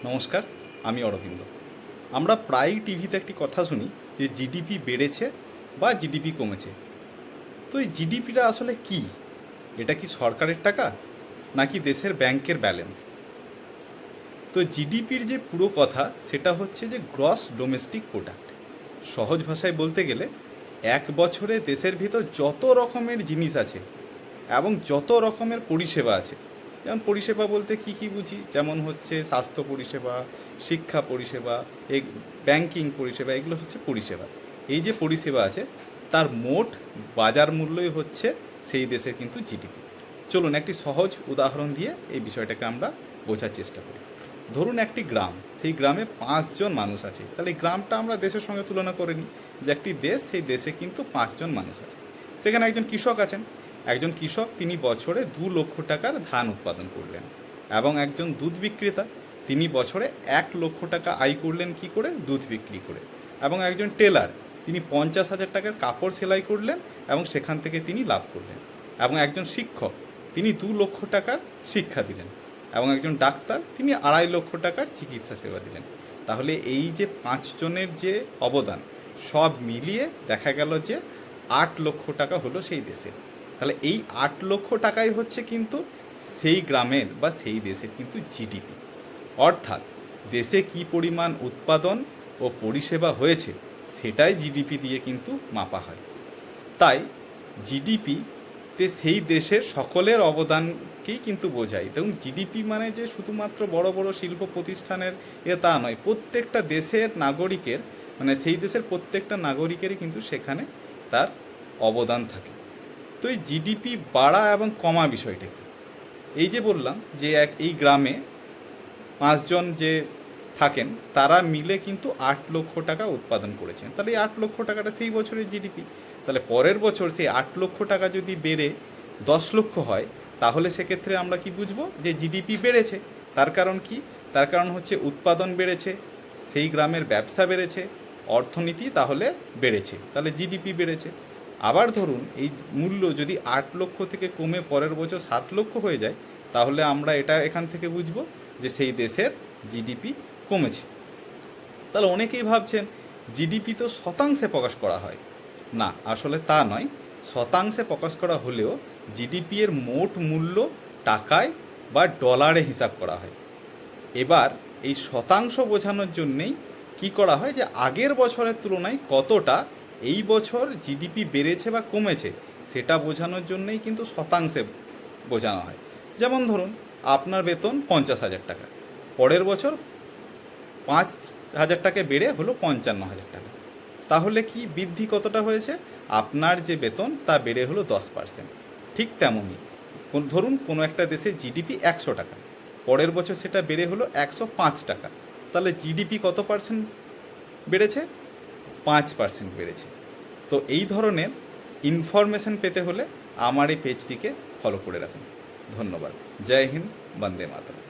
নমস্কার, আমি অরবিন্দ। আমরা প্রায়ই টিভিতে একটি কথা শুনি যে জিডিপি বেড়েছে বা জিডিপি কমেছে। তো এই জিডিপিটা আসলে কি? এটা কি সরকারের টাকা নাকি দেশের ব্যাংকের ব্যালেন্স? তো জিডিপির যে পুরো কথা সেটা হচ্ছে যে গ্রস ডোমেস্টিক প্রোডাক্ট। সহজ ভাষায় বলতে গেলে এক বছরে দেশের ভিতর যত রকমের জিনিস আছে এবং যত রকমের পরিষেবা আছে, যেমন পরিষেবা বলতে কি কি বুঝি, যেমন হচ্ছে স্বাস্থ্য পরিষেবা, শিক্ষা পরিষেবা, এই ব্যাংকিং পরিষেবা, এগুলো হচ্ছে পরিষেবা। এই যে পরিষেবা আছে তার মোট বাজার মূল্যই হচ্ছে সেই দেশের কিন্তু জিডিপি। চলুন একটি সহজ উদাহরণ দিয়ে এই বিষয়টাকে আমরা বোঝার চেষ্টা করি। ধরুন একটি গ্রাম, সেই গ্রামে 5 জন মানুষ আছে। তাহলে এই গ্রামটা আমরা দেশের সঙ্গে তুলনা করে নিই যে একটি দেশ, সেই দেশে কিন্তু 5 জন মানুষ আছে। সেখানে একজন কৃষক আছেন। একজন কৃষক তিনি বছরে 2 লক্ষ টাকার ধান উৎপাদন করলেন, এবং একজন দুধ বিক্রেতা তিনি বছরে 1 লক্ষ টাকা আয় করলেন কি করে? দুধ বিক্রি করে। এবং একজন টেলার তিনি 50,000 টাকার কাপড় সেলাই করলেন এবং সেখান থেকে তিনি লাভ করলেন। এবং একজন শিক্ষক তিনি 2 লক্ষ টাকার শিক্ষা দিলেন। এবং একজন ডাক্তার তিনি 2.5 লক্ষ টাকার চিকিৎসা সেবা দিলেন। তাহলে এই যে 5 জনের যে অবদান, সব মিলিয়ে দেখা গেল যে 8 লক্ষ টাকা হলো সেই দেশের। তাহলে এই 8 লক্ষ টাকাই হচ্ছে কিন্তু সেই গ্রামের বা সেই দেশের কিন্তু জিডিপি। অর্থাৎ দেশে কি পরিমাণ উৎপাদন ও পরিষেবা হয়েছে সেটাই জিডিপি দিয়ে কিন্তু মাপা হয়। তাই জিডিপিতে সেই দেশের সকলের অবদানকেই কিন্তু বোঝায়। এবং জিডিপি মানে যে শুধুমাত্র বড় বড় শিল্প প্রতিষ্ঠানের তা নয়, প্রত্যেকটা দেশের নাগরিকের, মানে সেই দেশের প্রত্যেকটা নাগরিকেরই কিন্তু সেখানে তার অবদান থাকে। তো এই জিডিপি বাড়া এবং কমা বিষয়টা কি? এই যে বললাম যে এই গ্রামে 5 জন যে থাকেন তারা মিলে কিন্তু 8 লক্ষ টাকা উৎপাদন করেছেন। তাহলে এই 8 লক্ষ টাকাটা সেই বছরের জিডিপি। তাহলে পরের বছর সেই 8 লক্ষ টাকা যদি বেড়ে 10 লক্ষ হয়, তাহলে সেক্ষেত্রে আমরা কি বুঝবো? যে জিডিপি বেড়েছে। তার কারণ কি? তার কারণ হচ্ছে উৎপাদন বেড়েছে, সেই গ্রামের ব্যবসা বেড়েছে, অর্থনীতি তাহলে বেড়েছে, তাহলে জিডিপি বেড়েছে। আবার ধরুন এই মূল্য যদি 8 লক্ষ থেকে কমে পরের বছর 7 লক্ষ হয়ে যায়, তাহলে আমরা এটা এখান থেকে বুঝবো যে সেই দেশের জিডিপি কমেছে। তাহলে অনেকেই ভাবছেন জিডিপি তো শতাংশে প্রকাশ করা হয়। না, আসলে তা নয়। শতাংশে প্রকাশ করা হলেও জিডিপি এর মোট মূল্য টাকায় বা ডলারে হিসাব করা হয়। এবার এই শতাংশ বোঝানোর জন্যেই কি করা হয় যে আগের বছরের তুলনায় কতটা এই বছর জিডিপি বেড়েছে বা কমেছে সেটা বোঝানোর জন্যেই কিন্তু শতাংশে বোঝানো হয়। যেমন ধরুন আপনার বেতন 50,000 টাকা, পরের বছর 5,000 টাকা বেড়ে হলো 55,000 টাকা। তাহলে কি বৃদ্ধি কতটা হয়েছে? আপনার যে বেতন তা বেড়ে হলো 10%। ঠিক তেমনই ধরুন কোনো একটা দেশের জিডিপি 100 টাকা, পরের বছর সেটা বেড়ে হলো 105 টাকা। তাহলে জিডিপি কত পার্সেন্ট বেড়েছে? 5% বেড়েছে। তো এই ধরনের ইনফরমেশন পেতে হলে আমার এই পেজটিকে ফলো করে রাখুন। ধন্যবাদ। জয় হিন্দ, বন্দে মাতরম।